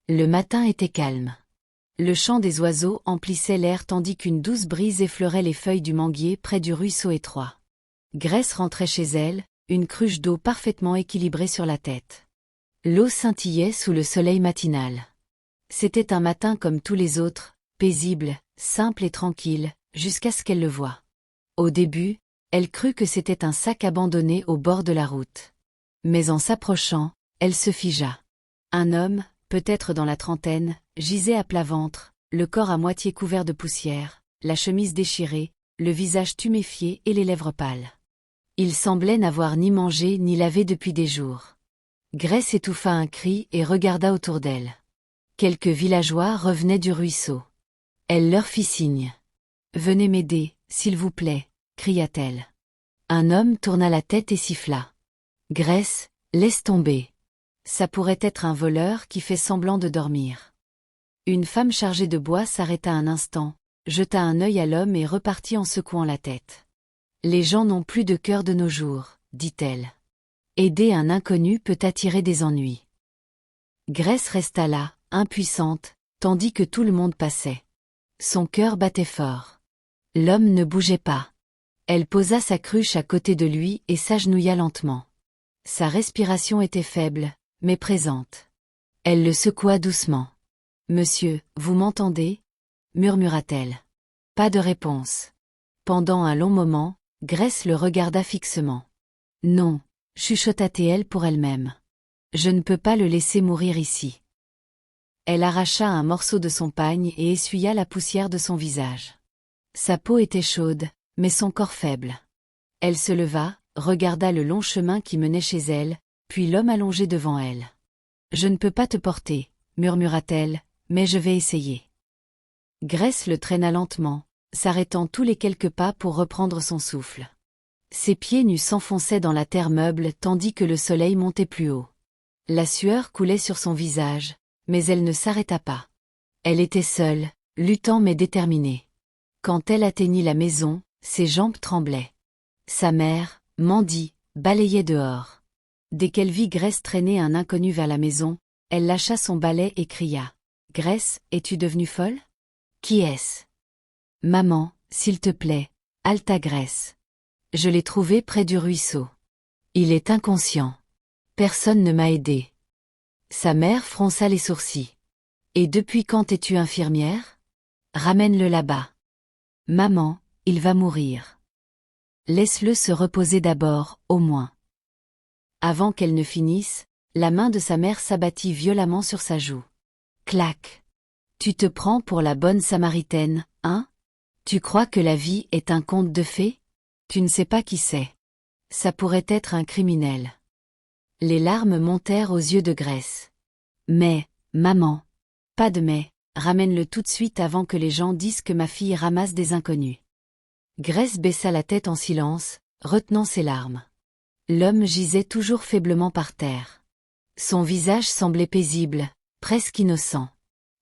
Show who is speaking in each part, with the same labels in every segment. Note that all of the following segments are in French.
Speaker 1: Le matin était calme. Le chant des oiseaux emplissait l'air tandis qu'une douce brise effleurait les feuilles du manguier près du ruisseau étroit. Grace rentrait chez elle, une cruche d'eau parfaitement équilibrée sur la tête. L'eau scintillait sous le soleil matinal. C'était un matin comme tous les autres, paisible, simple et tranquille, jusqu'à ce qu'elle le voie. Au début, elle crut que c'était un sac abandonné au bord de la route. Mais en s'approchant, elle se figea. Un homme, peut-être dans la trentaine, gisait à plat ventre, le corps à moitié couvert de poussière, la chemise déchirée, le visage tuméfié et les lèvres pâles. Il semblait n'avoir ni mangé ni lavé depuis des jours. Grace étouffa un cri et regarda autour d'elle. Quelques villageois revenaient du ruisseau. Elle leur fit signe. « Venez m'aider, s'il vous plaît », cria-t-elle. Un homme tourna la tête et siffla. « Grace, laisse tomber. Ça pourrait être un voleur qui fait semblant de dormir. » Une femme chargée de bois s'arrêta un instant, jeta un œil à l'homme et repartit en secouant la tête. « Les gens n'ont plus de cœur de nos jours, » dit-elle. « Aider un inconnu peut attirer des ennuis. » Grace resta là, impuissante, tandis que tout le monde passait. Son cœur battait fort. L'homme ne bougeait pas. Elle posa sa cruche à côté de lui et s'agenouilla lentement. Sa respiration était faible, mais présente. Elle le secoua doucement. « Monsieur, vous m'entendez » murmura-t-elle. Pas de réponse. Pendant un long moment, Grace le regarda fixement. « Non » chuchota-t-elle pour elle-même. « Je ne peux pas le laisser mourir ici. » Elle arracha un morceau de son pagne et essuya la poussière de son visage. Sa peau était chaude, mais son corps faible. Elle se leva, regarda le long chemin qui menait chez elle, puis l'homme allongé devant elle. « Je ne peux pas te porter » murmura-t-elle, « mais je vais essayer. » Grace le traîna lentement, s'arrêtant tous les quelques pas pour reprendre son souffle. Ses pieds nus s'enfonçaient dans la terre meuble tandis que le soleil montait plus haut. La sueur coulait sur son visage, mais elle ne s'arrêta pas. Elle était seule, luttant mais déterminée. Quand elle atteignit la maison, ses jambes tremblaient. Sa mère, Mandy, balayait dehors. Dès qu'elle vit Grace traîner un inconnu vers la maison, elle lâcha son balai et cria. « Grace, es-tu devenue folle ? Qui est-ce ? » « Maman, s'il te plaît, halta Grace. Je l'ai trouvé près du ruisseau. Il est inconscient. Personne ne m'a aidé. » Sa mère fronça les sourcils. « Et depuis quand es-tu infirmière ? Ramène-le là-bas. »« Maman, il va mourir. Laisse-le se reposer d'abord, au moins. » Avant qu'elle ne finisse, la main de sa mère s'abattit violemment sur sa joue. Clac. « Tu te prends pour la bonne Samaritaine, hein ? Tu crois que la vie est un conte de fées ? Tu ne sais pas qui c'est. Ça pourrait être un criminel. » Les larmes montèrent aux yeux de Grace. « Mais, maman. » « Pas de mais, ramène-le tout de suite avant que les gens disent que ma fille ramasse des inconnus. » Grace baissa la tête en silence, retenant ses larmes. L'homme gisait toujours faiblement par terre. Son visage semblait paisible, presque innocent.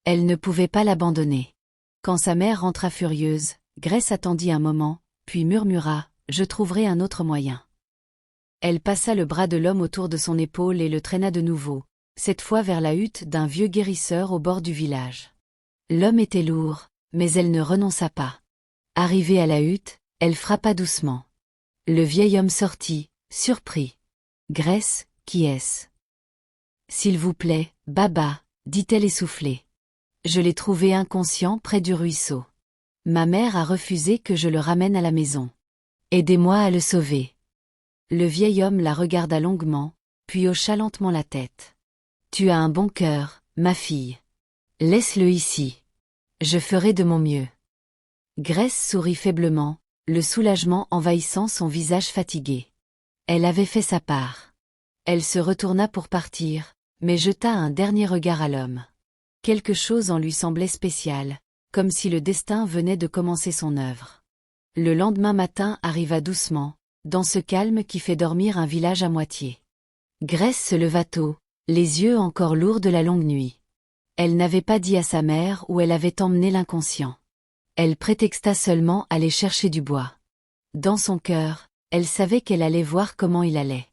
Speaker 1: Elle ne pouvait pas l'abandonner. Quand sa mère rentra furieuse, Grace attendit un moment, puis murmura « Je trouverai un autre moyen. » Elle passa le bras de l'homme autour de son épaule et le traîna de nouveau, cette fois vers la hutte d'un vieux guérisseur au bord du village. L'homme était lourd, mais elle ne renonça pas. Arrivée à la hutte, elle frappa doucement. Le vieil homme sortit, surpris. « Grace, qui est-ce ? » « S'il vous plaît, Baba, » dit-elle essoufflée. « Je l'ai trouvé inconscient près du ruisseau. Ma mère a refusé que je le ramène à la maison. Aidez-moi à le sauver. » Le vieil homme la regarda longuement, puis hocha lentement la tête. « Tu as un bon cœur, ma fille. Laisse-le ici. Je ferai de mon mieux. » Grace sourit faiblement, le soulagement envahissant son visage fatigué. Elle avait fait sa part. Elle se retourna pour partir, mais jeta un dernier regard à l'homme. Quelque chose en lui semblait spécial, comme si le destin venait de commencer son œuvre. Le lendemain matin arriva doucement, dans ce calme qui fait dormir un village à moitié. Grace se leva tôt, les yeux encore lourds de la longue nuit. Elle n'avait pas dit à sa mère où elle avait emmené l'inconscient. Elle prétexta seulement aller chercher du bois. Dans son cœur, elle savait qu'elle allait voir comment il allait.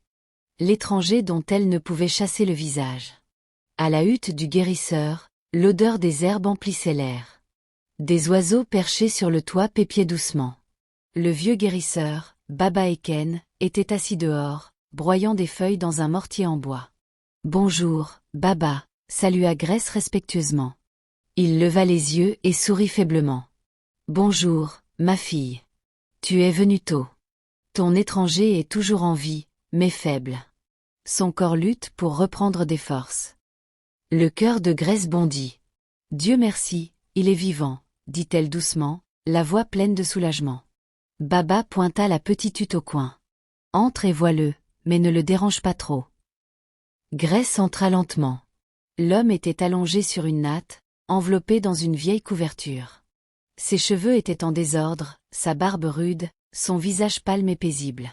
Speaker 1: L'étranger dont elle ne pouvait chasser le visage. À la hutte du guérisseur, l'odeur des herbes emplissait l'air. Des oiseaux perchés sur le toit pépiaient doucement. Le vieux guérisseur, Baba Eken, était assis dehors, broyant des feuilles dans un mortier en bois. « Bonjour, Baba », salua Grèce respectueusement. Il leva les yeux et sourit faiblement. « Bonjour, ma fille. Tu es venue tôt. Ton étranger est toujours en vie, mais faible. » Son corps lutte pour reprendre des forces. Le cœur de Grèce bondit. « Dieu merci, il est vivant », dit-elle doucement, la voix pleine de soulagement. Baba pointa la petite hutte au coin. « Entre et vois-le, mais ne le dérange pas trop. » Grèce entra lentement. L'homme était allongé sur une natte, enveloppé dans une vieille couverture. Ses cheveux étaient en désordre, sa barbe rude, son visage pâle mais paisible.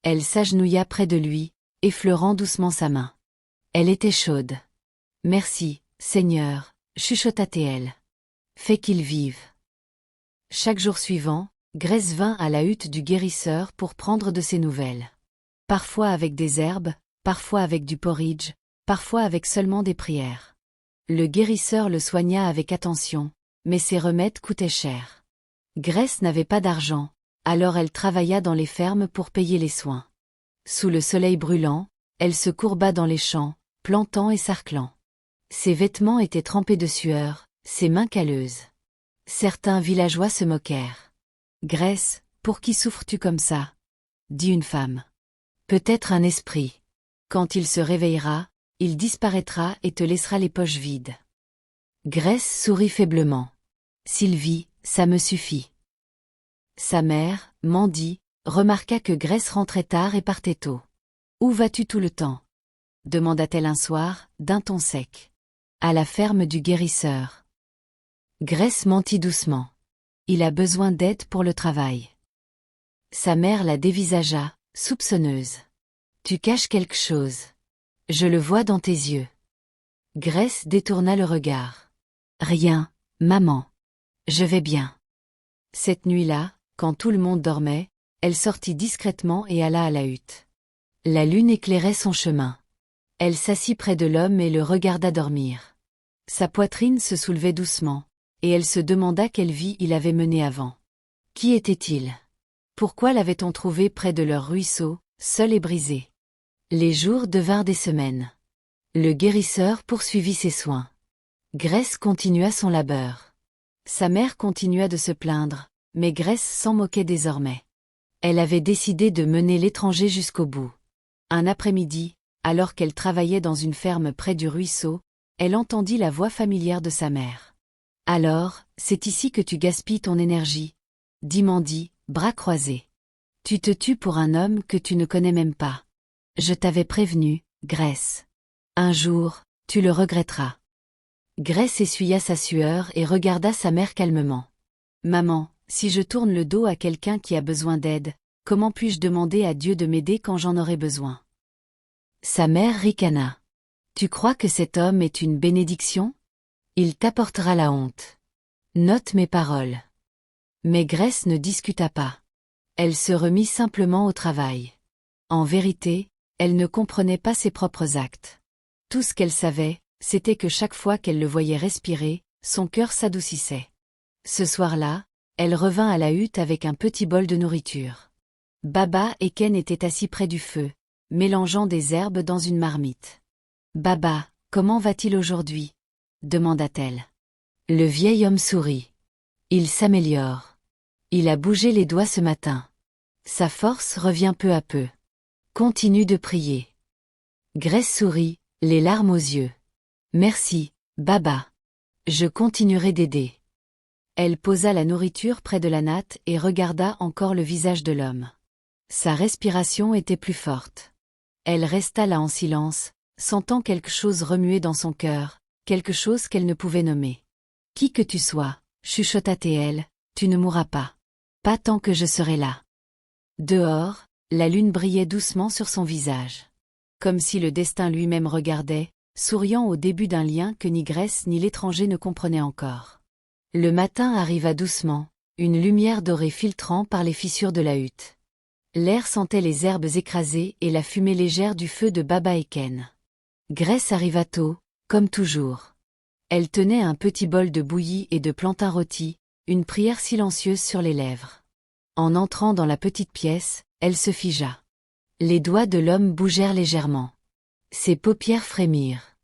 Speaker 1: Elle s'agenouilla près de lui, effleurant doucement sa main. Elle était chaude. « Merci, Seigneur », chuchota-t-elle. « Fais qu'il vive. » Chaque jour suivant, Grèce vint à la hutte du guérisseur pour prendre de ses nouvelles. Parfois avec des herbes, parfois avec du porridge, parfois avec seulement des prières. Le guérisseur le soigna avec attention, mais ses remèdes coûtaient cher. Grèce n'avait pas d'argent, alors elle travailla dans les fermes pour payer les soins. Sous le soleil brûlant, elle se courba dans les champs, plantant et sarclant. Ses vêtements étaient trempés de sueur, ses mains calleuses. Certains villageois se moquèrent. « Grèce, pour qui souffres-tu comme ça ?» dit une femme. « Peut-être un esprit. Quand il se réveillera, il disparaîtra et te laissera les poches vides. » Grèce sourit faiblement. « Sylvie, ça me suffit. » Sa mère, Mandy, remarqua que Grèce rentrait tard et partait tôt. « Où vas-tu tout le temps ?» demanda-t-elle un soir, d'un ton sec. « À la ferme du guérisseur. » Grèce mentit doucement. « Il a besoin d'aide pour le travail. » Sa mère la dévisagea, soupçonneuse. « Tu caches quelque chose. Je le vois dans tes yeux. » Grèce détourna le regard. « Rien, maman. Je vais bien. » Cette nuit-là, quand tout le monde dormait, elle sortit discrètement et alla à la hutte. La lune éclairait son chemin. Elle s'assit près de l'homme et le regarda dormir. Sa poitrine se soulevait doucement, et elle se demanda quelle vie il avait menée avant. Qui était-il? Pourquoi l'avait-on trouvé près de leur ruisseau, seul et brisé? Les jours devinrent des semaines. Le guérisseur poursuivit ses soins. Grèce continua son labeur. Sa mère continua de se plaindre, mais Grèce s'en moquait désormais. Elle avait décidé de mener l'étranger jusqu'au bout. Un après-midi, alors qu'elle travaillait dans une ferme près du ruisseau, elle entendit la voix familière de sa mère. « Alors, c'est ici que tu gaspilles ton énergie » dit Mandy, bras croisés. « Tu te tues pour un homme que tu ne connais même pas. Je t'avais prévenu, Grèce. Un jour, tu le regretteras. » Grèce essuya sa sueur et regarda sa mère calmement. « Maman, si je tourne le dos à quelqu'un qui a besoin d'aide, comment puis-je demander à Dieu de m'aider quand j'en aurai besoin ?» Sa mère ricana. « Tu crois que cet homme est une bénédiction? Il t'apportera la honte. Note mes paroles. » Mais Grèce ne discuta pas. Elle se remit simplement au travail. En vérité, elle ne comprenait pas ses propres actes. Tout ce qu'elle savait, c'était que chaque fois qu'elle le voyait respirer, son cœur s'adoucissait. Ce soir-là, elle revint à la hutte avec un petit bol de nourriture. Baba Eken était assis près du feu, mélangeant des herbes dans une marmite. « Baba, comment va-t-il aujourd'hui » demanda-t-elle. Le vieil homme sourit. « Il s'améliore. Il a bougé les doigts ce matin. Sa force revient peu à peu. Continue de prier. » Grèce sourit, les larmes aux yeux. « Merci, Baba. Je continuerai d'aider. » Elle posa la nourriture près de la natte et regarda encore le visage de l'homme. Sa respiration était plus forte. Elle resta là en silence, sentant quelque chose remuer dans son cœur, quelque chose qu'elle ne pouvait nommer. « Qui que tu sois, » chuchota-t-elle, « tu ne mourras pas. Pas tant que je serai là. » Dehors, la lune brillait doucement sur son visage. Comme si le destin lui-même regardait, souriant au début d'un lien que ni Grèce ni l'étranger ne comprenaient encore. Le matin arriva doucement, une lumière dorée filtrant par les fissures de la hutte. L'air sentait les herbes écrasées et la fumée légère du feu de Baba Eken. Grèce arriva tôt, comme toujours. Elle tenait un petit bol de bouillie et de plantain rôti, une prière silencieuse sur les lèvres. En entrant dans la petite pièce, elle se figea. Les doigts de l'homme bougèrent légèrement. Ses paupières frémirent.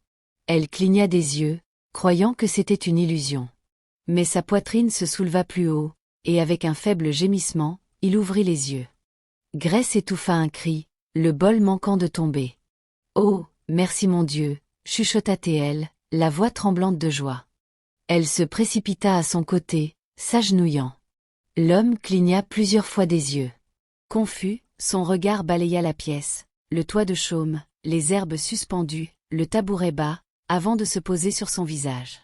Speaker 1: Elle cligna des yeux, croyant que c'était une illusion. Mais sa poitrine se souleva plus haut, et avec un faible gémissement, il ouvrit les yeux. Grace étouffa un cri, le bol manquant de tomber. « Oh, merci mon Dieu !» chuchota-t-elle, la voix tremblante de joie. Elle se précipita à son côté, s'agenouillant. L'homme cligna plusieurs fois des yeux. Confus, son regard balaya la pièce, le toit de chaume, les herbes suspendues, le tabouret bas, avant de se poser sur son visage.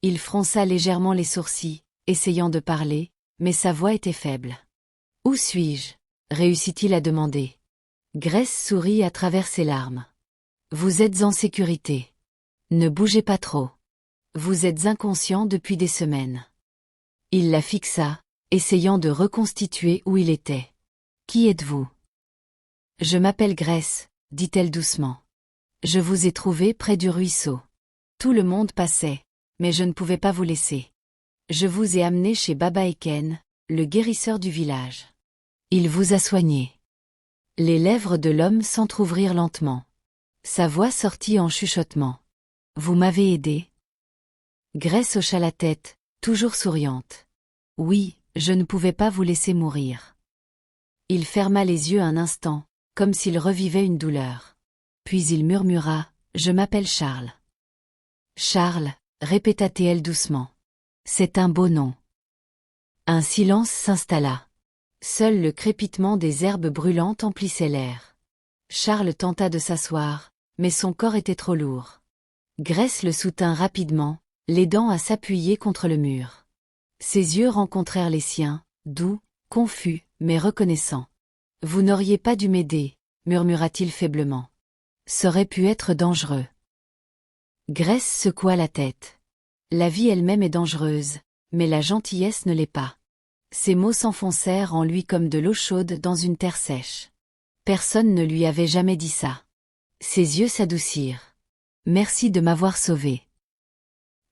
Speaker 1: Il fronça légèrement les sourcils, essayant de parler, mais sa voix était faible. « Où suis-je » réussit-il à demander. Grace sourit à travers ses larmes. « Vous êtes en sécurité. Ne bougez pas trop. Vous êtes inconscient depuis des semaines. » Il la fixa, essayant de reconstituer où il était. « Qui êtes-vous » ? « Je m'appelle Grace, » dit-elle doucement. « Je vous ai trouvé près du ruisseau. Tout le monde passait, mais je ne pouvais pas vous laisser. Je vous ai amené chez Baba Eken, le guérisseur du village. Il vous a soigné. » Les lèvres de l'homme s'entr'ouvrirent lentement. Sa voix sortit en chuchotement. « Vous m'avez aidé ?» Grace hocha la tête, toujours souriante. « Oui, je ne pouvais pas vous laisser mourir. » Il ferma les yeux un instant, comme s'il revivait une douleur. Puis il murmura « Je m'appelle Charles. » « Charles » répéta-t-elle doucement. « C'est un beau nom. » Un silence s'installa. Seul le crépitement des herbes brûlantes emplissait l'air. Charles tenta de s'asseoir, mais son corps était trop lourd. Grace le soutint rapidement, l'aidant à s'appuyer contre le mur. Ses yeux rencontrèrent les siens, doux, confus, mais reconnaissants. « Vous n'auriez pas dû m'aider, » murmura-t-il faiblement. « Ça aurait pu être dangereux. » Grace secoua la tête. La vie elle-même est dangereuse, mais la gentillesse ne l'est pas. Ces mots s'enfoncèrent en lui comme de l'eau chaude dans une terre sèche. Personne ne lui avait jamais dit ça. Ses yeux s'adoucirent. « Merci de m'avoir sauvé. »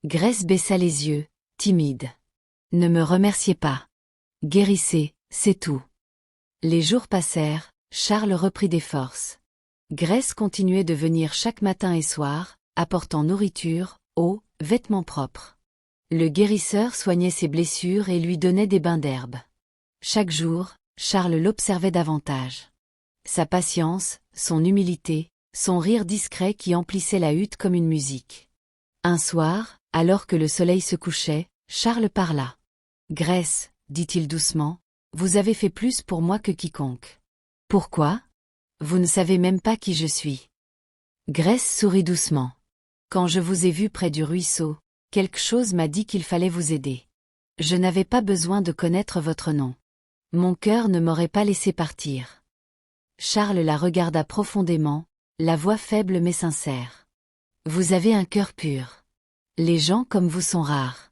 Speaker 1: Grace baissa les yeux, timide. « Ne me remerciez pas. Guérissez, c'est tout. » Les jours passèrent, Charles reprit des forces. Grace continuait de venir chaque matin et soir, apportant nourriture, eau, vêtements propres. Le guérisseur soignait ses blessures et lui donnait des bains d'herbe. Chaque jour, Charles l'observait davantage. Sa patience, son humilité, son rire discret qui emplissait la hutte comme une musique. Un soir, alors que le soleil se couchait, Charles parla. « Grace, » dit-il doucement, « vous avez fait plus pour moi que quiconque. » « Pourquoi ? Vous ne savez même pas qui je suis. » Grace sourit doucement. « Quand je vous ai vu près du ruisseau, quelque chose m'a dit qu'il fallait vous aider. Je n'avais pas besoin de connaître votre nom. Mon cœur ne m'aurait pas laissé partir. » Charles la regarda profondément, la voix faible mais sincère. « Vous avez un cœur pur. Les gens comme vous sont rares. »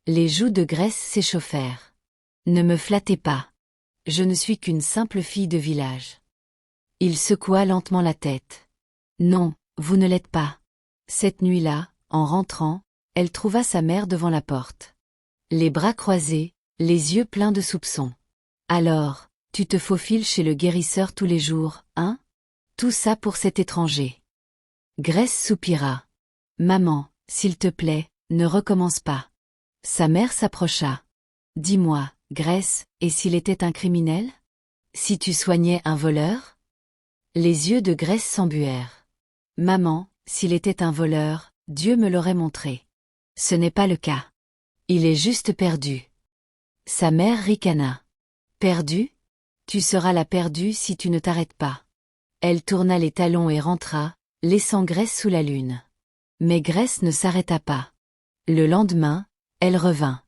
Speaker 1: Les joues de Grace s'échauffèrent. « Ne me flattez pas. Je ne suis qu'une simple fille de village. » Il secoua lentement la tête. « Non, vous ne l'êtes pas. » Cette nuit-là, en rentrant, elle trouva sa mère devant la porte. Les bras croisés, les yeux pleins de soupçons. « Alors, tu te faufiles chez le guérisseur tous les jours, hein ? Tout ça pour cet étranger. » Grace soupira. « Maman, s'il te plaît, ne recommence pas. » Sa mère s'approcha. « Dis-moi, Grace, et s'il était un criminel ? Si tu soignais un voleur ? » Les yeux de Grace s'embuèrent. « Maman, s'il était un voleur, Dieu me l'aurait montré. Ce n'est pas le cas. Il est juste perdu. » Sa mère ricana. « Perdu ? Tu seras la perdue si tu ne t'arrêtes pas. » Elle tourna les talons et rentra, laissant Grace sous la lune. Mais Grace ne s'arrêta pas. Le lendemain, elle revint.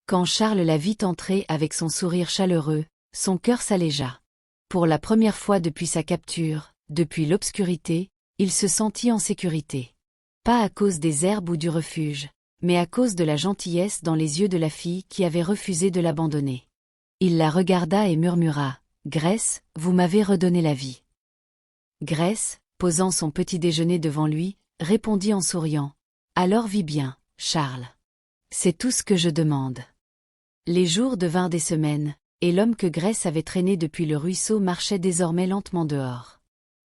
Speaker 1: Quand Charles la vit entrer avec son sourire chaleureux, son cœur s'allégea. Pour la première fois depuis sa capture, depuis l'obscurité, il se sentit en sécurité. Pas à cause des herbes ou du refuge, mais à cause de la gentillesse dans les yeux de la fille qui avait refusé de l'abandonner. Il la regarda et murmura « Grace, vous m'avez redonné la vie. » Grace, posant son petit déjeuner devant lui, répondit en souriant. Alors vis bien, Charles. C'est tout ce que je demande. Les jours devinrent des semaines, et l'homme que Grèce avait traîné depuis le ruisseau marchait désormais lentement dehors.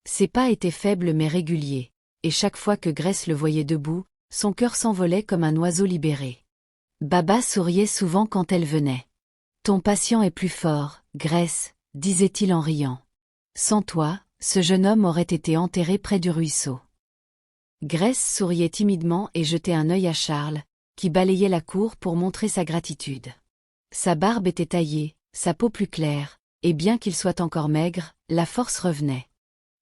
Speaker 1: Ses pas étaient faibles mais réguliers, et chaque fois que Grèce le voyait debout, son cœur s'envolait comme un oiseau libéré. Baba souriait souvent quand elle venait. Ton patient est plus fort, Grèce, disait-il en riant. Sans toi, ce jeune homme aurait été enterré près du ruisseau. Grèce souriait timidement et jetait un œil à Charles, qui balayait la cour pour montrer sa gratitude. Sa barbe était taillée, sa peau plus claire, et bien qu'il soit encore maigre, la force revenait.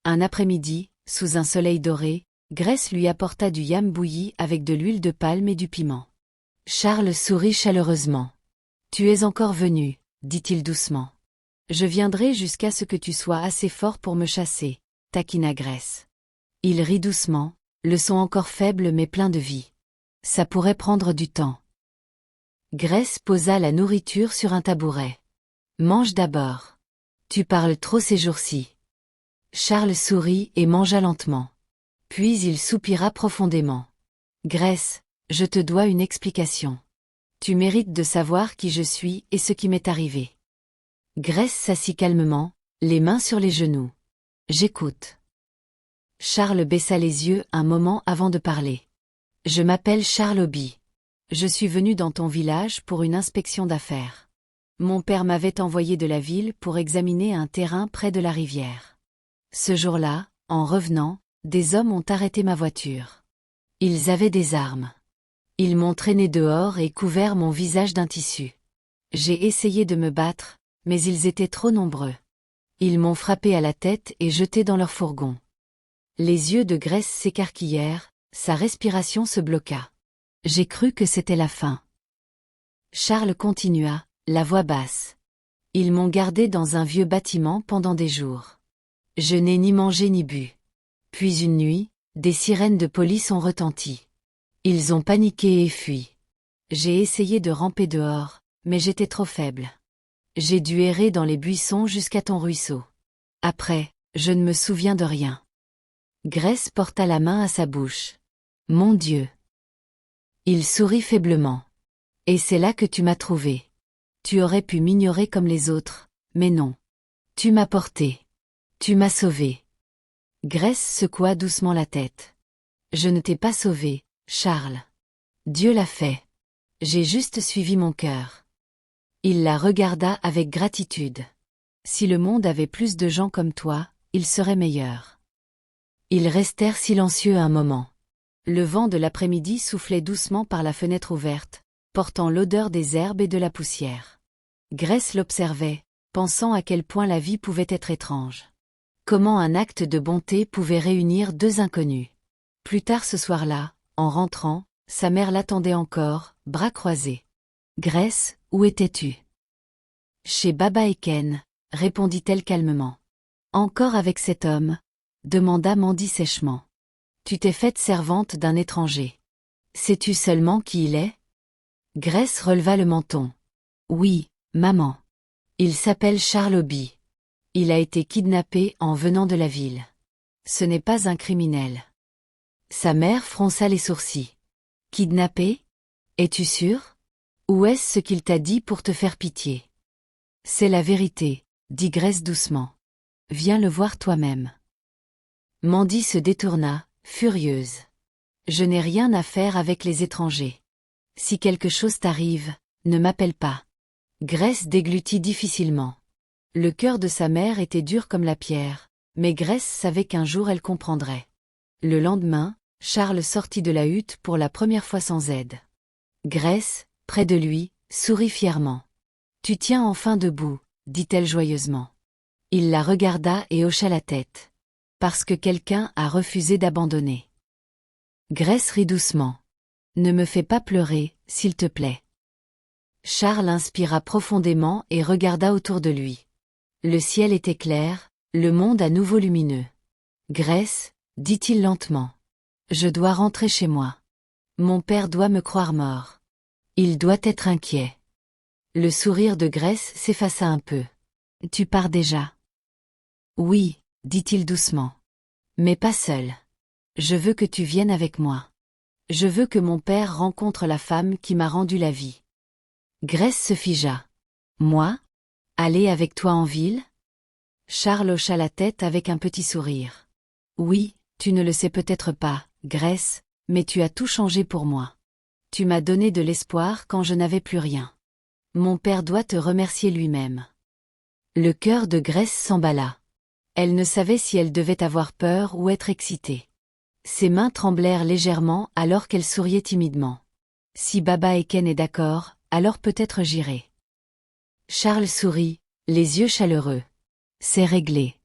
Speaker 1: Un après-midi, sous un soleil doré, Grèce lui apporta du yam bouilli avec de l'huile de palme et du piment. Charles sourit chaleureusement. « Tu es encore venu, dit-il doucement. Je viendrai jusqu'à ce que tu sois assez fort pour me chasser, taquina Grèce. Il rit doucement, le son encore faible mais plein de vie. Ça pourrait prendre du temps. Grèce posa la nourriture sur un tabouret. Mange d'abord. Tu parles trop ces jours-ci. Charles sourit et mangea lentement. Puis il soupira profondément. Grèce, je te dois une explication. Tu mérites de savoir qui je suis et ce qui m'est arrivé. Grèce s'assit calmement, les mains sur les genoux. J'écoute. Charles baissa les yeux un moment avant de parler. Je m'appelle Charles Obi. Je suis venu dans ton village pour une inspection d'affaires. Mon père m'avait envoyé de la ville pour examiner un terrain près de la rivière. Ce jour-là, en revenant, des hommes ont arrêté ma voiture. Ils avaient des armes. Ils m'ont traîné dehors et couvert mon visage d'un tissu. J'ai essayé de me battre, mais ils étaient trop nombreux. Ils m'ont frappé à la tête et jeté dans leur fourgon. Les yeux de Grèce s'écarquillèrent, sa respiration se bloqua. J'ai cru que c'était la fin. Charles continua, la voix basse. Ils m'ont gardé dans un vieux bâtiment pendant des jours. Je n'ai ni mangé ni bu. Puis une nuit, des sirènes de police ont retenti. Ils ont paniqué et fui. J'ai essayé de ramper dehors, mais j'étais trop faible. J'ai dû errer dans les buissons jusqu'à ton ruisseau. Après, je ne me souviens de rien. Grèce porta la main à sa bouche. Mon Dieu! Il sourit faiblement. Et c'est là que tu m'as trouvé. Tu aurais pu m'ignorer comme les autres, mais non. Tu m'as porté. Tu m'as sauvé. Grèce secoua doucement la tête. Je ne t'ai pas sauvé, Charles. Dieu l'a fait. J'ai juste suivi mon cœur. Il la regarda avec gratitude. Si le monde avait plus de gens comme toi, il serait meilleur. Ils restèrent silencieux un moment. Le vent de l'après-midi soufflait doucement par la fenêtre ouverte, portant l'odeur des herbes et de la poussière. Grèce l'observait, pensant à quel point la vie pouvait être étrange. Comment un acte de bonté pouvait réunir deux inconnus. Plus tard ce soir-là, en rentrant, sa mère l'attendait encore, bras croisés. « Grèce, où étais-tu » ? « Chez Baba et Ken, » répondit-elle calmement. « Encore avec cet homme » demanda Mandy sèchement. « Tu t'es faite servante d'un étranger. Sais-tu seulement qui il est » Grèce releva le menton. « Oui, maman. Il s'appelle Charles Obi. Il a été kidnappé en venant de la ville. Ce n'est pas un criminel. » Sa mère fronça les sourcils. « Kidnappé ? Es-tu sûr ? Ou est-ce ce qu'il t'a dit pour te faire pitié ? » « C'est la vérité, » dit Grèce doucement. « Viens le voir toi-même. » Mandy se détourna, furieuse. « Je n'ai rien à faire avec les étrangers. Si quelque chose t'arrive, ne m'appelle pas. » Grèce déglutit difficilement. Le cœur de sa mère était dur comme la pierre, mais Grèce savait qu'un jour elle comprendrait. Le lendemain, Charles sortit de la hutte pour la première fois sans aide. Grèce, près de lui, sourit fièrement. « Tu tiens enfin debout, » dit-elle joyeusement. Il la regarda et hocha la tête. « Parce que quelqu'un a refusé d'abandonner. » Grèce rit doucement. « Ne me fais pas pleurer, s'il te plaît. » Charles inspira profondément et regarda autour de lui. Le ciel était clair, le monde à nouveau lumineux. « Grèce, » dit-il lentement. « Je dois rentrer chez moi. Mon père doit me croire mort. Il doit être inquiet. » Le sourire de Grèce s'effaça un peu. « Tu pars déjà ?»« Oui, dit-il doucement. Mais pas seul. Je veux que tu viennes avec moi. Je veux que mon père rencontre la femme qui m'a rendu la vie. Grèce se figea. Moi? Aller avec toi en ville? Charles hocha la tête avec un petit sourire. Oui, tu ne le sais peut-être pas, Grèce, mais tu as tout changé pour moi. Tu m'as donné de l'espoir quand je n'avais plus rien. Mon père doit te remercier lui-même. Le cœur de Grèce s'emballa. Elle ne savait si elle devait avoir peur ou être excitée. Ses mains tremblèrent légèrement alors qu'elle souriait timidement. Si Baba Eken est d'accord, alors peut-être j'irai. Charles sourit, les yeux chaleureux. C'est réglé.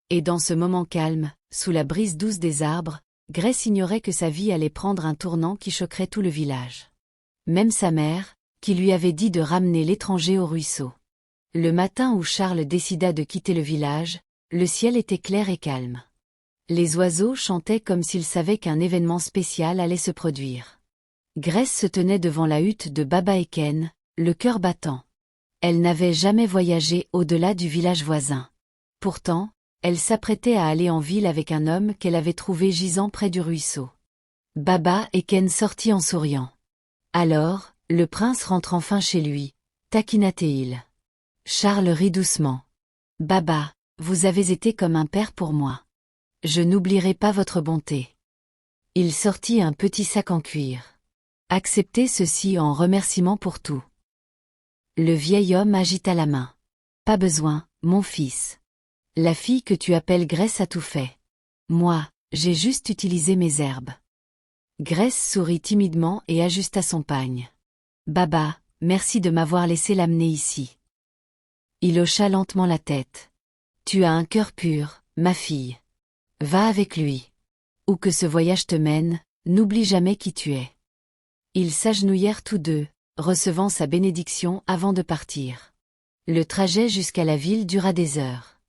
Speaker 1: Et dans ce moment calme, sous la brise douce des arbres, Grèce ignorait que sa vie allait prendre un tournant qui choquerait tout le village. Même sa mère, qui lui avait dit de ramener l'étranger au ruisseau. Le matin où Charles décida de quitter le village, le ciel était clair et calme. Les oiseaux chantaient comme s'ils savaient qu'un événement spécial allait se produire. Grèce se tenait devant la hutte de Baba Eken, le cœur battant. Elle n'avait jamais voyagé au-delà du village voisin. Pourtant, elle s'apprêtait à aller en ville avec un homme qu'elle avait trouvé gisant près du ruisseau. Baba Eken sortit en souriant. Alors, le prince rentre enfin chez lui, taquina-t-il. Charles rit doucement. Baba, vous avez été comme un père pour moi. Je n'oublierai pas votre bonté. Il sortit un petit sac en cuir. Acceptez ceci en remerciement pour tout. Le vieil homme agita la main. Pas besoin, mon fils. La fille que tu appelles Grèce a tout fait. Moi, j'ai juste utilisé mes herbes. Grèce sourit timidement et ajusta son pagne. Baba, merci de m'avoir laissé l'amener ici. Il hocha lentement la tête. Tu as un cœur pur, ma fille. Va avec lui. Où que ce voyage te mène, n'oublie jamais qui tu es. Ils s'agenouillèrent tous deux, recevant sa bénédiction avant de partir. Le trajet jusqu'à la ville dura des heures.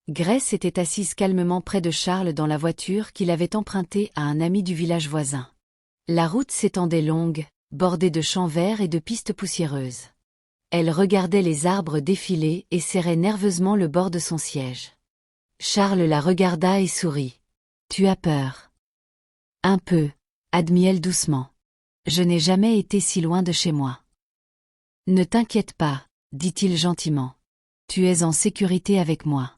Speaker 1: Grèce était assise calmement près de Charles dans la voiture qu'il avait empruntée à un ami du village voisin. La route s'étendait longue, bordée de champs verts et de pistes poussiéreuses. Elle regardait les arbres défiler et serrait nerveusement le bord de son siège. Charles la regarda et sourit. « Tu as peur ?»« Un peu, » admit-elle doucement. « Je n'ai jamais été si loin de chez moi. »« Ne t'inquiète pas, » dit-il gentiment. « Tu es en sécurité avec moi. »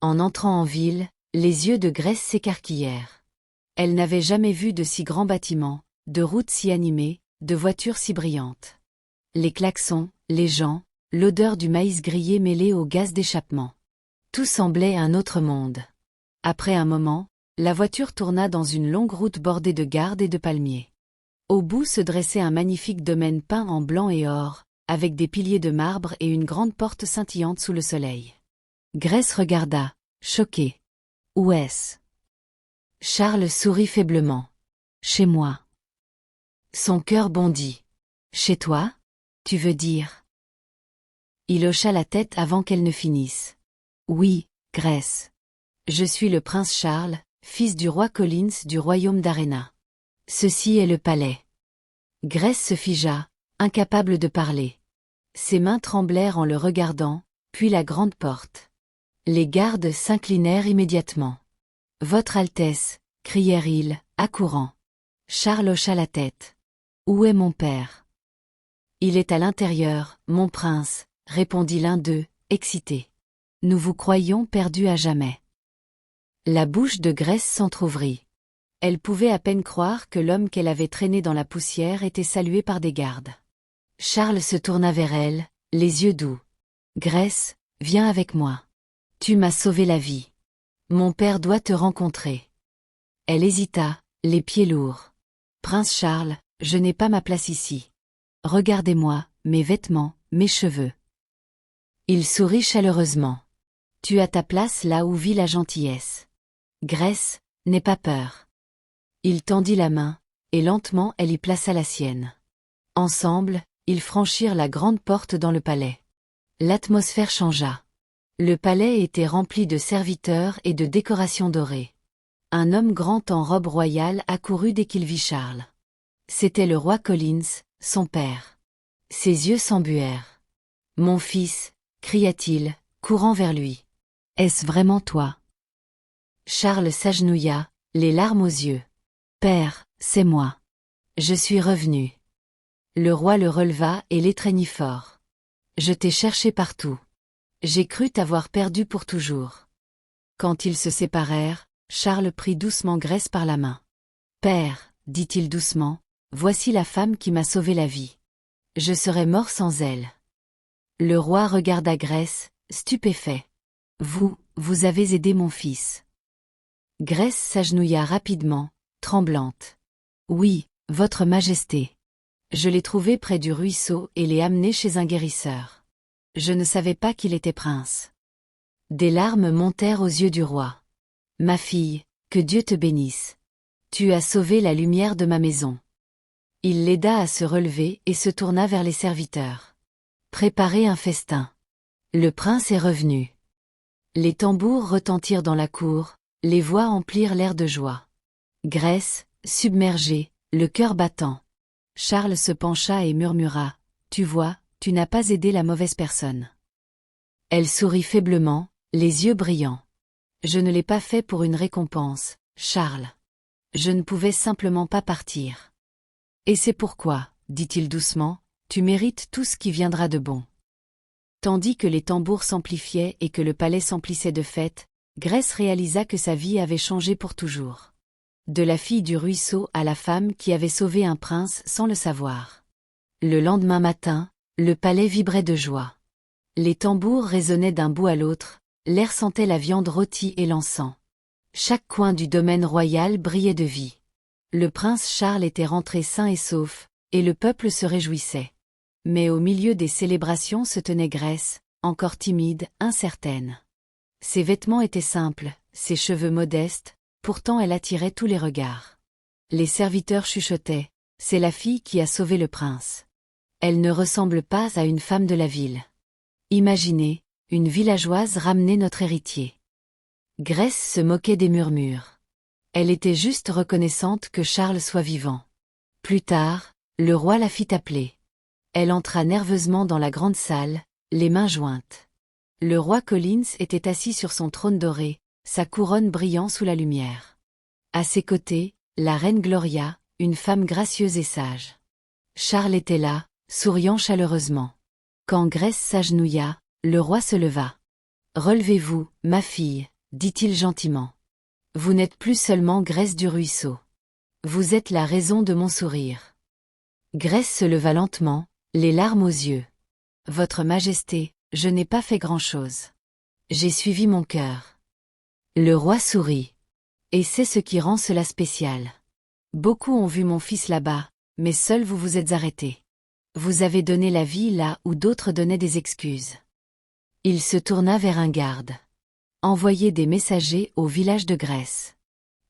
Speaker 1: En entrant en ville, les yeux de Grèce s'écarquillèrent. Elle n'avait jamais vu de si grands bâtiments, de routes si animées, de voitures si brillantes. Les klaxons, les gens, l'odeur du maïs grillé mêlée au gaz d'échappement. Tout semblait un autre monde. Après un moment, la voiture tourna dans une longue route bordée de gardes et de palmiers. Au bout se dressait un magnifique domaine peint en blanc et or, avec des piliers de marbre et une grande porte scintillante sous le soleil. Grèce regarda, choquée. « Où est-ce » Charles sourit faiblement. « Chez moi. » Son cœur bondit. « Chez toi ? Tu veux dire ?» Il hocha la tête avant qu'elle ne finisse. « Oui, Grèce. Je suis le prince Charles, fils du roi Collins du royaume d'Arena. Ceci est le palais. » Grèce se figea, incapable de parler. Ses mains tremblèrent en le regardant, puis la grande porte. Les gardes s'inclinèrent immédiatement. « Votre Altesse » crièrent-ils, accourant. Charles hocha la tête. « Où est mon père ?»« Il est à l'intérieur, mon prince » répondit l'un d'eux, excité. « Nous vous croyions perdus à jamais. » La bouche de Grèce s'entr'ouvrit. Elle pouvait à peine croire que l'homme qu'elle avait traîné dans la poussière était salué par des gardes. Charles se tourna vers elle, les yeux doux. « Grèce, viens avec moi. Tu m'as sauvé la vie. Mon père doit te rencontrer. » Elle hésita, les pieds lourds. « Prince Charles, je n'ai pas ma place ici. Regardez-moi, mes vêtements, mes cheveux. » Il sourit chaleureusement. « Tu as ta place là où vit la gentillesse. Grèce, n'aie pas peur. » Il tendit la main, et lentement elle y plaça la sienne. Ensemble, ils franchirent la grande porte dans le palais. L'atmosphère changea. Le palais était rempli de serviteurs et de décorations dorées. Un homme grand en robe royale accourut dès qu'il vit Charles. C'était le roi Collins, son père. Ses yeux s'embuèrent. « Mon fils » cria-t-il, courant vers lui. « Est-ce vraiment toi ?» Charles s'agenouilla, les larmes aux yeux. Père, c'est moi. Je suis revenu. Le roi le releva et l'étreignit fort. Je t'ai cherché partout. J'ai cru t'avoir perdu pour toujours. Quand ils se séparèrent, Charles prit doucement Grèce par la main. Père, dit-il doucement, voici la femme qui m'a sauvé la vie. Je serais mort sans elle. Le roi regarda Grèce, stupéfait. Vous avez aidé mon fils. Grèce s'agenouilla rapidement, tremblante. Oui, votre majesté. Je l'ai trouvé près du ruisseau et l'ai amené chez un guérisseur. Je ne savais pas qu'il était prince. Des larmes montèrent aux yeux du roi. Ma fille, que Dieu te bénisse. Tu as sauvé la lumière de ma maison. Il l'aida à se relever et se tourna vers les serviteurs. Préparez un festin. Le prince est revenu. Les tambours retentirent dans la cour, les voix emplirent l'air de joie. Grèce, submergée, le cœur battant. Charles se pencha et murmura, « Tu vois, tu n'as pas aidé la mauvaise personne. » Elle sourit faiblement, les yeux brillants. « Je ne l'ai pas fait pour une récompense, Charles. Je ne pouvais simplement pas partir. »« Et c'est pourquoi, dit-il doucement, tu mérites tout ce qui viendra de bon. » Tandis que les tambours s'amplifiaient et que le palais s'emplissait de fêtes, Grèce réalisa que sa vie avait changé pour toujours. De la fille du ruisseau à la femme qui avait sauvé un prince sans le savoir. Le lendemain matin, le palais vibrait de joie. Les tambours résonnaient d'un bout à l'autre, l'air sentait la viande rôtie et l'encens. Chaque coin du domaine royal brillait de vie. Le prince Charles était rentré sain et sauf, et le peuple se réjouissait. Mais au milieu des célébrations se tenait Grèce, encore timide, incertaine. Ses vêtements étaient simples, ses cheveux modestes, pourtant elle attirait tous les regards. Les serviteurs chuchotaient, « C'est la fille qui a sauvé le prince. Elle ne ressemble pas à une femme de la ville. Imaginez, une villageoise ramener notre héritier. » Grèce se moquait des murmures. Elle était juste reconnaissante que Charles soit vivant. Plus tard, le roi la fit appeler. Elle entra nerveusement dans la grande salle, les mains jointes. Le roi Collins était assis sur son trône doré, sa couronne brillant sous la lumière. À ses côtés, la reine Gloria, une femme gracieuse et sage. Charles était là, souriant chaleureusement. Quand Grèce s'agenouilla, le roi se leva. « Relevez-vous, ma fille, » dit-il gentiment. « Vous n'êtes plus seulement Grèce du ruisseau. Vous êtes la raison de mon sourire. » Grèce se leva lentement, les larmes aux yeux. « Votre Majesté, je n'ai pas fait grand-chose. J'ai suivi mon cœur. » Le roi sourit. « Et c'est ce qui rend cela spécial. Beaucoup ont vu mon fils là-bas, mais seul vous vous êtes arrêté. Vous avez donné la vie là où d'autres donnaient des excuses. » Il se tourna vers un garde. « Envoyez des messagers au village de Grèce.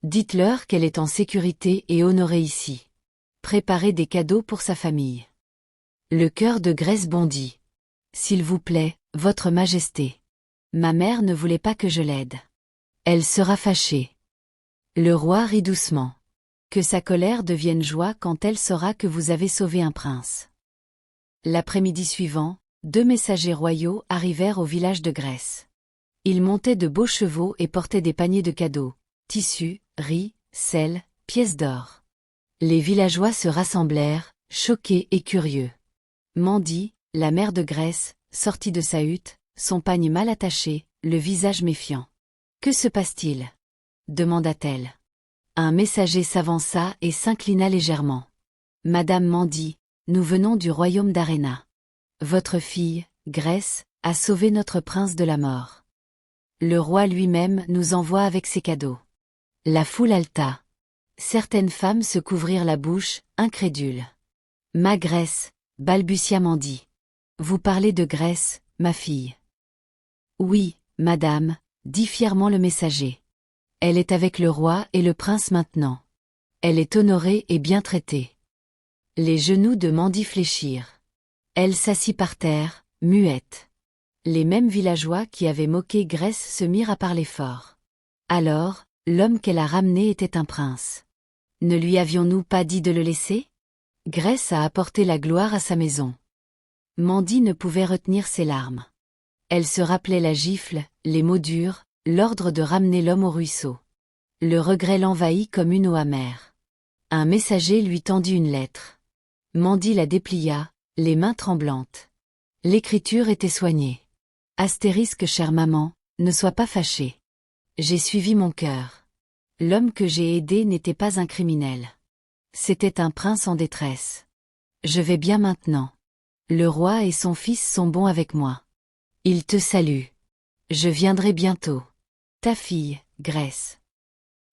Speaker 1: Dites-leur qu'elle est en sécurité et honorée ici. Préparez des cadeaux pour sa famille. » Le cœur de Grèce bondit. « S'il vous plaît, votre Majesté. Ma mère ne voulait pas que je l'aide. Elle sera fâchée. » Le roi rit doucement. « Que sa colère devienne joie quand elle saura que vous avez sauvé un prince. » L'après-midi suivant, 2 messagers royaux arrivèrent au village de Grèce. Ils montaient de beaux chevaux et portaient des paniers de cadeaux, tissus, riz, sel, pièces d'or. Les villageois se rassemblèrent, choqués et curieux. Mandy, la mère de Grèce, sortit de sa hutte, son pagne mal attaché, le visage méfiant. « Que se passe-t-il » demanda-t-elle. Un messager s'avança et s'inclina légèrement. « Madame Mandy, nous venons du royaume d'Aréna. Votre fille, Grèce, a sauvé notre prince de la mort. Le roi lui-même nous envoie avec ses cadeaux. » La foule haleta. Certaines femmes se couvrirent la bouche, incrédules. « Ma Grèce, » balbutia Mandy. « Vous parlez de Grèce, ma fille. »« Oui, madame, » dit fièrement le messager. « Elle est avec le roi et le prince maintenant. Elle est honorée et bien traitée. » Les genoux de Mandy fléchirent. Elle s'assit par terre, muette. Les mêmes villageois qui avaient moqué Grèce se mirent à parler fort. Alors, l'homme qu'elle a ramené était un prince. Ne lui avions-nous pas dit de le laisser ? Grèce a apporté la gloire à sa maison. Mandy ne pouvait retenir ses larmes. Elle se rappelait la gifle, les mots durs, l'ordre de ramener l'homme au ruisseau. Le regret l'envahit comme une eau amère. Un messager lui tendit une lettre. Mandy la déplia, les mains tremblantes. L'écriture était soignée. Astérisque chère maman, ne sois pas fâchée. J'ai suivi mon cœur. L'homme que j'ai aidé n'était pas un criminel. C'était un prince en détresse. Je vais bien maintenant. Le roi et son fils sont bons avec moi. Ils te saluent. Je viendrai bientôt. Ta fille, Grèce.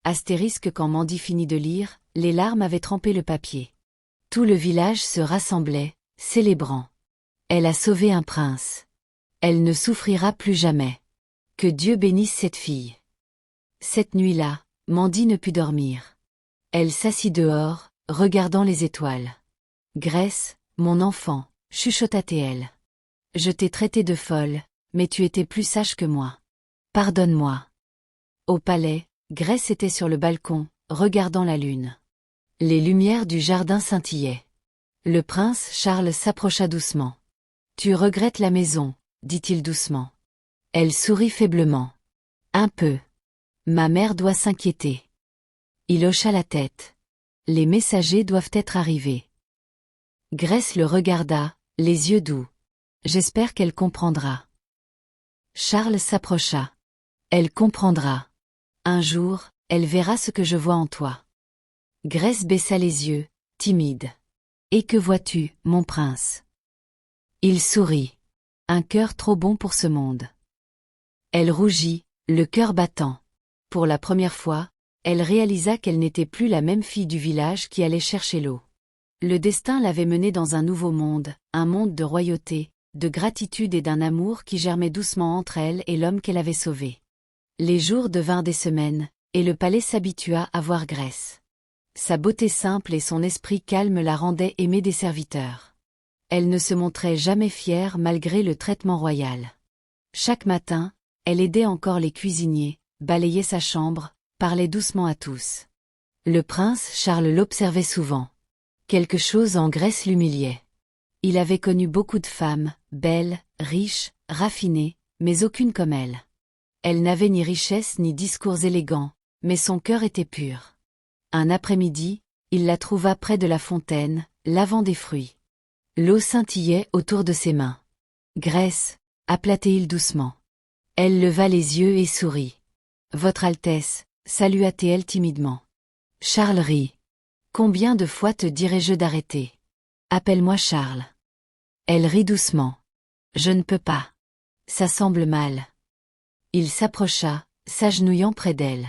Speaker 1: Astérisque quand Mandy finit de lire, les larmes avaient trempé le papier. Tout le village se rassemblait, célébrant. Elle a sauvé un prince. Elle ne souffrira plus jamais. Que Dieu bénisse cette fille. Cette nuit-là, Mandy ne put dormir. Elle s'assit dehors, regardant les étoiles. Grèce, mon enfant, chuchota-t-elle. Je t'ai traité de folle, mais tu étais plus sage que moi. Pardonne-moi. Au palais, Grèce était sur le balcon, regardant la lune. Les lumières du jardin scintillaient. Le prince Charles s'approcha doucement. Tu regrettes la maison, dit-il doucement. Elle sourit faiblement. Un peu. Ma mère doit s'inquiéter. Il hocha la tête. Les messagers doivent être arrivés. Grèce le regarda, les yeux doux. J'espère qu'elle comprendra. Charles s'approcha. Elle comprendra. Un jour, elle verra ce que je vois en toi. Grèce baissa les yeux, timide. Et que vois-tu, mon prince? Il sourit. Un cœur trop bon pour ce monde. Elle rougit, le cœur battant. Pour la première fois, elle réalisa qu'elle n'était plus la même fille du village qui allait chercher l'eau. Le destin l'avait menée dans un nouveau monde, un monde de royauté, de gratitude et d'un amour qui germait doucement entre elle et l'homme qu'elle avait sauvé. Les jours devinrent des semaines, et le palais s'habitua à voir Grèce. Sa beauté simple et son esprit calme la rendaient aimée des serviteurs. Elle ne se montrait jamais fière malgré le traitement royal. Chaque matin, elle aidait encore les cuisiniers, balayait sa chambre, parlait doucement à tous. Le prince Charles l'observait souvent. Quelque chose en Grèce l'humiliait. Il avait connu beaucoup de femmes, belles, riches, raffinées, mais aucune comme elle. Elle n'avait ni richesse ni discours élégants, mais son cœur était pur. Un après-midi, il la trouva près de la fontaine, lavant des fruits. L'eau scintillait autour de ses mains. Grèce, appela-t-il doucement. Elle leva les yeux et sourit. Votre Altesse, salua-t-elle timidement. Charles rit. Combien de fois te dirai-je d'arrêter? Appelle-moi Charles. Elle rit doucement. Je ne peux pas. Ça semble mal. Il s'approcha, s'agenouillant près d'elle.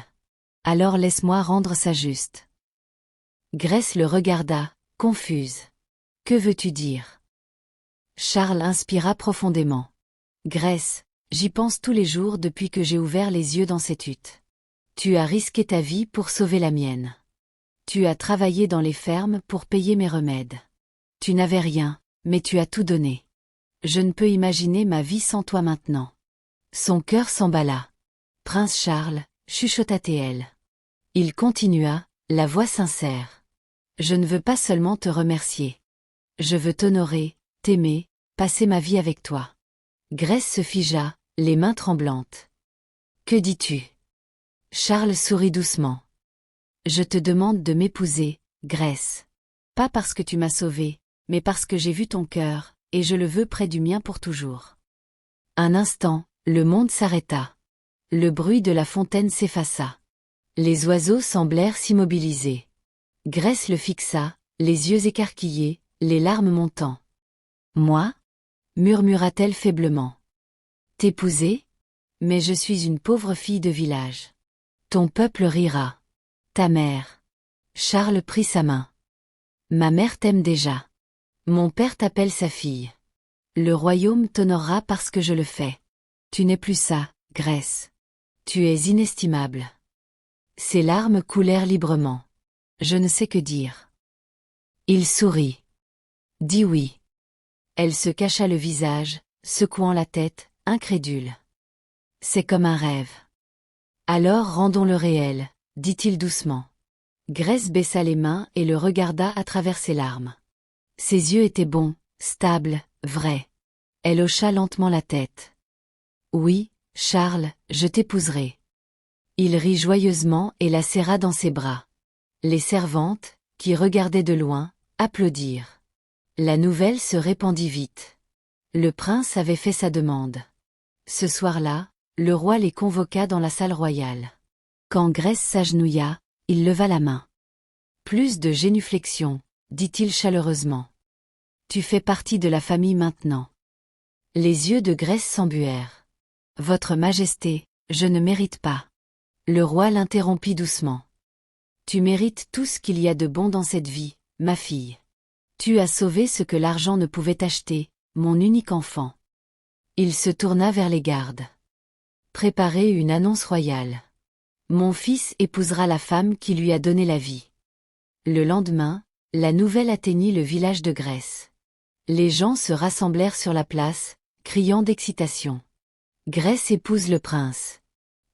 Speaker 1: Alors laisse-moi rendre ça juste. Grèce le regarda, confuse. Que veux-tu dire? Charles inspira profondément. Grèce, j'y pense tous les jours depuis que j'ai ouvert les yeux dans cette hutte. Tu as risqué ta vie pour sauver la mienne. Tu as travaillé dans les fermes pour payer mes remèdes. Tu n'avais rien, mais tu as tout donné. Je ne peux imaginer ma vie sans toi maintenant. Son cœur s'emballa. Prince Charles, chuchota-t-elle. Il continua, la voix sincère. Je ne veux pas seulement te remercier. Je veux t'honorer, t'aimer, passer ma vie avec toi. Grèce se figea, les mains tremblantes. Que dis-tu? Charles sourit doucement. Je te demande de m'épouser, Grèce. Pas parce que tu m'as sauvée, mais parce que j'ai vu ton cœur, et je le veux près du mien pour toujours. Un instant, le monde s'arrêta. Le bruit de la fontaine s'effaça. Les oiseaux semblèrent s'immobiliser. Grèce le fixa, les yeux écarquillés, les larmes montant. Moi? Murmura-t-elle faiblement. T'épouser? Mais je suis une pauvre fille de village. Ton peuple rira. Ta mère. Charles prit sa main. Ma mère t'aime déjà. Mon père t'appelle sa fille. Le royaume t'honorera parce que je le fais. Tu n'es plus ça, Grèce. Tu es inestimable. Ses larmes coulèrent librement. Je ne sais que dire. Il sourit. Dis oui. Elle se cacha le visage, secouant la tête, incrédule. C'est comme un rêve. Alors rendons-le réel, dit-il doucement. Grèce baissa les mains et le regarda à travers ses larmes. Ses yeux étaient bons, stables, vrais. Elle hocha lentement la tête. Oui, Charles, je t'épouserai. Il rit joyeusement et la serra dans ses bras. Les servantes, qui regardaient de loin, applaudirent. La nouvelle se répandit vite. Le prince avait fait sa demande. Ce soir-là, le roi les convoqua dans la salle royale. Quand Grèce s'agenouilla, il leva la main. Plus de génuflexion, dit-il chaleureusement. Tu fais partie de la famille maintenant. Les yeux de Grèce s'embuèrent. Votre Majesté, je ne mérite pas. Le roi l'interrompit doucement. Tu mérites tout ce qu'il y a de bon dans cette vie, ma fille. Tu as sauvé ce que l'argent ne pouvait acheter, mon unique enfant. Il se tourna vers les gardes. Préparez une annonce royale. Mon fils épousera la femme qui lui a donné la vie. Le lendemain, la nouvelle atteignit le village de Grèce. Les gens se rassemblèrent sur la place, criant d'excitation. Grèce épouse le prince.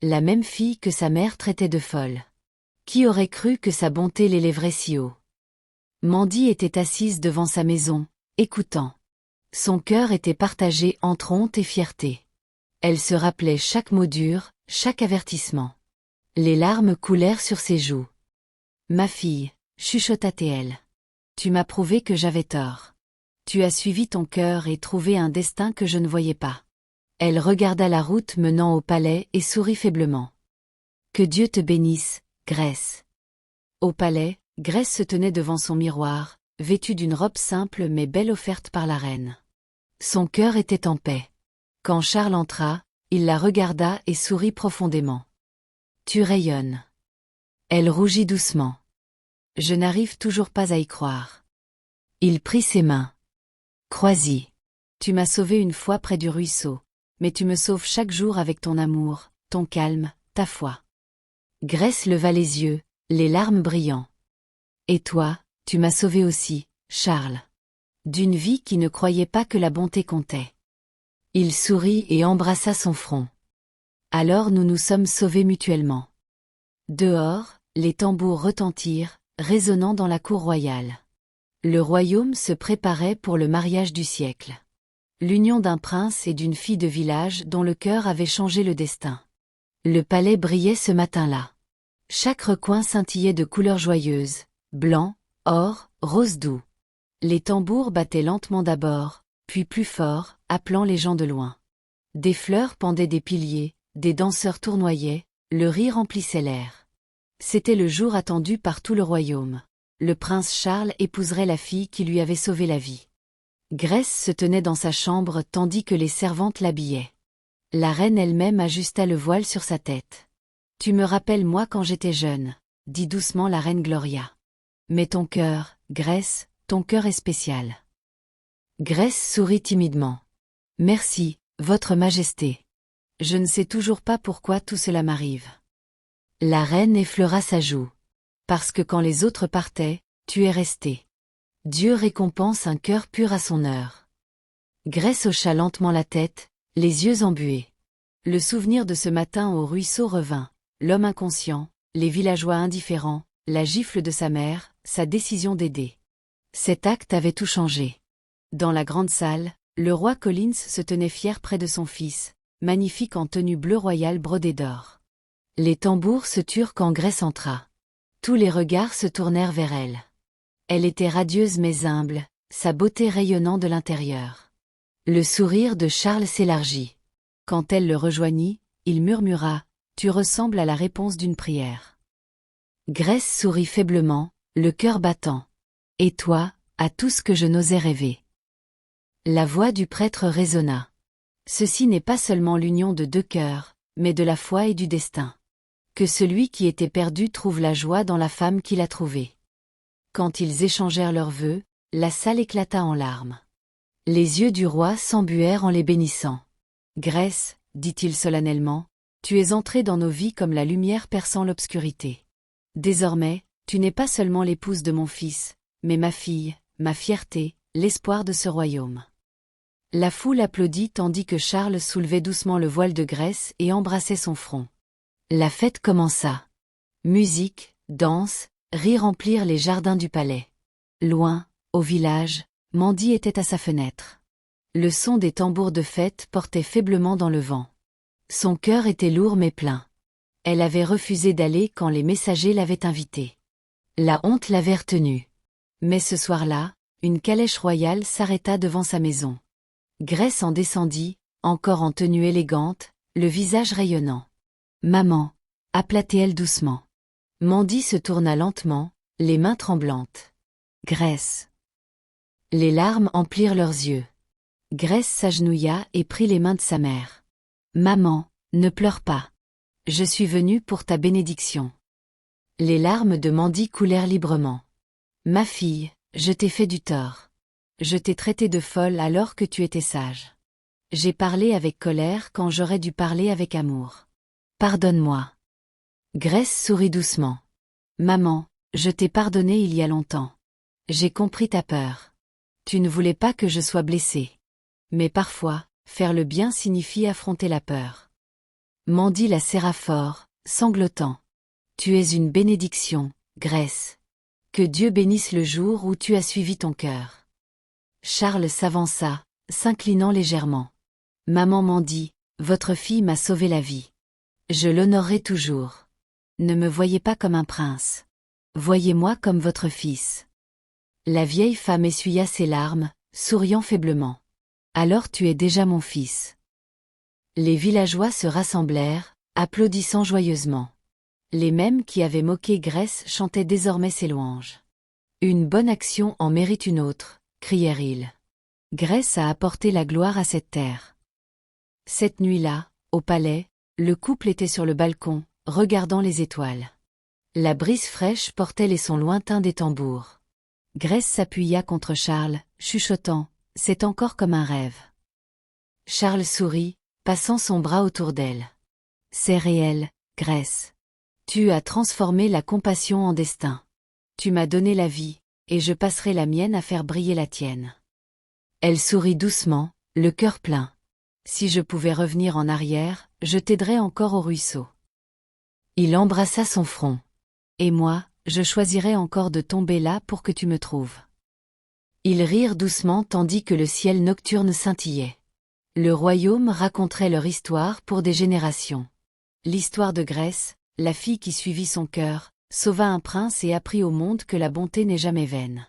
Speaker 1: La même fille que sa mère traitait de folle. Qui aurait cru que sa bonté l'élèverait si haut? Mandy était assise devant sa maison, écoutant. Son cœur était partagé entre honte et fierté. Elle se rappelait chaque mot dur, chaque avertissement. Les larmes coulèrent sur ses joues. Ma fille, chuchota-t-elle. Tu m'as prouvé que j'avais tort. Tu as suivi ton cœur et trouvé un destin que je ne voyais pas. Elle regarda la route menant au palais et sourit faiblement. Que Dieu te bénisse, Grèce. Au palais, Grèce se tenait devant son miroir, vêtue d'une robe simple mais belle offerte par la reine. Son cœur était en paix. Quand Charles entra, il la regarda et sourit profondément. Tu rayonnes. Elle rougit doucement. Je n'arrive toujours pas à y croire. Il prit ses mains. Crois-y. Tu m'as sauvé une fois près du ruisseau, mais tu me sauves chaque jour avec ton amour, ton calme, ta foi. Grèce leva les yeux, les larmes brillant. Et toi, tu m'as sauvé aussi, Charles. D'une vie qui ne croyait pas que la bonté comptait. Il sourit et embrassa son front. Alors nous nous sommes sauvés mutuellement. Dehors, les tambours retentirent, résonnant dans la cour royale. Le royaume se préparait pour le mariage du siècle. L'union d'un prince et d'une fille de village dont le cœur avait changé le destin. Le palais brillait ce matin-là. Chaque recoin scintillait de couleurs joyeuses, blanc, or, rose doux. Les tambours battaient lentement d'abord, puis plus fort, appelant les gens de loin. Des fleurs pendaient des piliers, des danseurs tournoyaient, le rire emplissait l'air. C'était le jour attendu par tout le royaume. Le prince Charles épouserait la fille qui lui avait sauvé la vie. Grèce se tenait dans sa chambre tandis que les servantes l'habillaient. La reine elle-même ajusta le voile sur sa tête. « Tu me rappelles moi quand j'étais jeune », dit doucement la reine Gloria. « Mais ton cœur, Grèce, ton cœur est spécial. » Grèce sourit timidement. « Merci, votre majesté. Je ne sais toujours pas pourquoi tout cela m'arrive. » La reine effleura sa joue. « Parce que quand les autres partaient, tu es resté. Dieu récompense un cœur pur à son heure. » Grèce hocha lentement la tête, les yeux embués. Le souvenir de ce matin au ruisseau revint, l'homme inconscient, les villageois indifférents, la gifle de sa mère, sa décision d'aider. Cet acte avait tout changé. Dans la grande salle, le roi Collins se tenait fier près de son fils, magnifique en tenue bleu royale brodée d'or. Les tambours se turent quand Grèce entra. Tous les regards se tournèrent vers elle. Elle était radieuse mais humble, sa beauté rayonnant de l'intérieur. Le sourire de Charles s'élargit. Quand elle le rejoignit, il murmura « Tu ressembles à la réponse d'une prière. » Grèce sourit faiblement, le cœur battant. « Et toi, à tout ce que je n'osais rêver. » La voix du prêtre résonna. « Ceci n'est pas seulement l'union de deux cœurs, mais de la foi et du destin. Que celui qui était perdu trouve la joie dans la femme qu'il a trouvée. » Quand ils échangèrent leurs vœux, la salle éclata en larmes. Les yeux du roi s'embuèrent en les bénissant. « Grèce, dit-il solennellement, tu es entrée dans nos vies comme la lumière perçant l'obscurité. Désormais, tu n'es pas seulement l'épouse de mon fils, mais ma fille, ma fierté, l'espoir de ce royaume. » La foule applaudit tandis que Charles soulevait doucement le voile de Grèce et embrassait son front. La fête commença. Musique, danse, rires remplirent les jardins du palais. Loin, au village, Mandy était à sa fenêtre. Le son des tambours de fête portait faiblement dans le vent. Son cœur était lourd mais plein. Elle avait refusé d'aller quand les messagers l'avaient invitée. La honte l'avait retenue. Mais ce soir-là, une calèche royale s'arrêta devant sa maison. Grèce en descendit, encore en tenue élégante, le visage rayonnant. « Maman !» appela-t-elle doucement. Mandy se tourna lentement, les mains tremblantes. « Grèce !» Les larmes emplirent leurs yeux. Grèce s'agenouilla et prit les mains de sa mère. « Maman, ne pleure pas. Je suis venue pour ta bénédiction. » Les larmes de Mandy coulèrent librement. « Ma fille, je t'ai fait du tort. Je t'ai traitée de folle alors que tu étais sage. J'ai parlé avec colère quand j'aurais dû parler avec amour. Pardonne-moi. » Grèce sourit doucement. « Maman, je t'ai pardonné il y a longtemps. J'ai compris ta peur. Tu ne voulais pas que je sois blessée. Mais parfois, faire le bien signifie affronter la peur. » Mandy la serra fort, sanglotant. « Tu es une bénédiction, Grèce. Que Dieu bénisse le jour où tu as suivi ton cœur. » Charles s'avança, s'inclinant légèrement. « Maman Mandy, votre fille m'a sauvé la vie. Je l'honorerai toujours. Ne me voyez pas comme un prince. Voyez-moi comme votre fils. » La vieille femme essuya ses larmes, souriant faiblement. « Alors tu es déjà mon fils. » Les villageois se rassemblèrent, applaudissant joyeusement. Les mêmes qui avaient moqué Grèce chantaient désormais ses louanges. « Une bonne action en mérite une autre », crièrent-ils. Grèce a apporté la gloire à cette terre. Cette nuit-là, au palais, le couple était sur le balcon, regardant les étoiles. La brise fraîche portait les sons lointains des tambours. Grèce s'appuya contre Charles, chuchotant « C'est encore comme un rêve. » Charles sourit, passant son bras autour d'elle. « C'est réel, Grèce. Tu as transformé la compassion en destin. Tu m'as donné la vie, et je passerai la mienne à faire briller la tienne. » Elle sourit doucement, le cœur plein. « Si je pouvais revenir en arrière, je t'aiderais encore au ruisseau. » Il embrassa son front. « Et moi, je choisirais encore de tomber là pour que tu me trouves. » Ils rirent doucement tandis que le ciel nocturne scintillait. Le royaume raconterait leur histoire pour des générations. L'histoire de Grèce, la fille qui suivit son cœur, sauva un prince et apprit au monde que la bonté n'est jamais vaine.